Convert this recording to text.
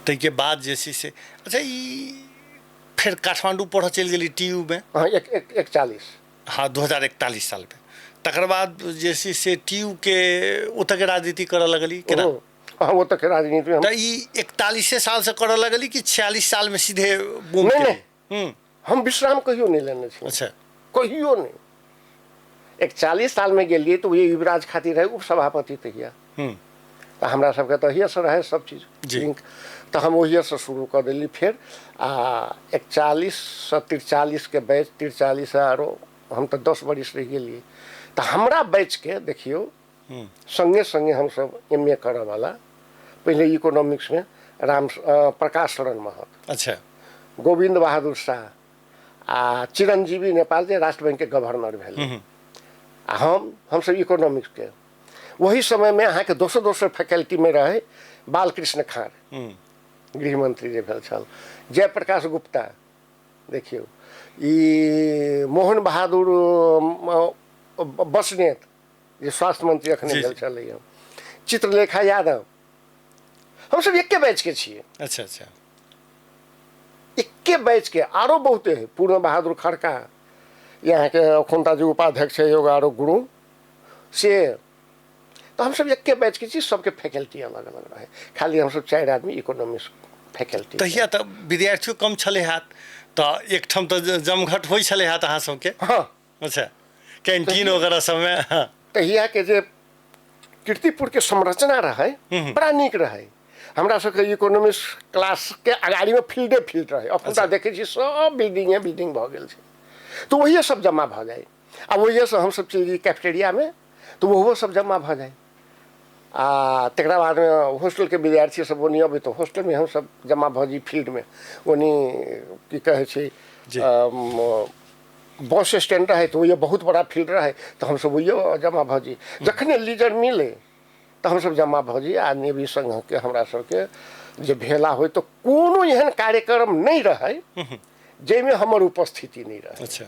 ताहिके बाद जे छै से अच्छा ई फिर काठमांडू पढ़ चलि गेली TU में। हाँ 41। हाँ 2041 साल में। तकर बाद जे छै से TU के ओतऽ के राजनीति करऽ लगली केना? हाँ वो तक राजनीति में तो ई 41 साल से करऽ लगली कि 46 साल में सीधे बूम नहीं केली? नहीं हम विश्राम कहियो नहीं लेने छी। अच्छा कहियो नहीं। 41 साल में गेलिए तो ये युवराज खातिर रहे उपसभापति तहिया। तो हमरा सबके तो हिये से रहे सब चीज लिंक। तो हम वही से शुरू कर दिली फिर 41 से 43 के बैच 43 आरो हम तो 10 बरिस रह गेलिए। तो हमरा बैच के देखियो संगे संगे हम सब MA करे वाला पहले इकोनॉमिक्स में प्रकाश शरण महत, अच्छा गोविंद बहादुर शाह चिरंजीवी नेपाल के राष्ट्र बैंक के गवर्नर भेल। हम सब इकोनॉमिक्स के वही समय में अहाँ के दोसर फैकल्टी में रहे बालकृष्ण खार गृह मंत्री जे भेल छल, जयप्रकाश गुप्ता देखियो, ई मोहन बहादुर बसनेत जे स्वास्थ्य मंत्री अखने भेल छलै, चित्रलेखा यादव, हम सब एके बैच के छिए। अच्छा अच्छा एके बैच के आरो बहुते है, पूर्ण बहादुर खड़का यहाँ के अखुनता जी उपाध्यक्ष है योग आरो गुरु से। तो हम सब एके बैच के चीज, सबके फैकल्टी अलग अलग रहे, खाली हम सब 4 आदमी इकोनॉमिक्स फैकल्टी। तहिया तो विद्यार्थियों कम छले हाथ तो एक ठम तो जमघट होई छले हाथ अहाँ सबके। हाँ अच्छा कैंटीन वगैरह सब में। हाँ तहिया के जे कीर्तिपुर के संरचना रहे बड़ा नीक रहे। हमरा सबके इकोनॉमिक्स क्लास के अगाड़ी में फील्ड रहे। अखुनता देखे छी सब बिल्डिंग भ गेल छै, तो वही सब जमा भ जाए। आ वही से हम सब चल जाइए कैफेटेरिया में, तो वो सब जमा भ जाए। तकरा बाद में हॉस्टल के विद्यार्थी सब ओनी अबे, तो हॉस्टल में हम सब जमा भ जाइए फील्ड में। ओनी की कहे छै बस स्टैंड रहे, तो ये बहुत बड़ा फील्ड रहे, तो हम सब वही जमा भ जाइए। जखने लीजर मिले तो हम सब जमा भ जाइए। आ नेवी संघ के हमरा सबके जे भेला हो, तो कोनो एहन कार्यक्रम नहीं रहे जेमे हमर उपस्थिति नहीं रहे। अच्छा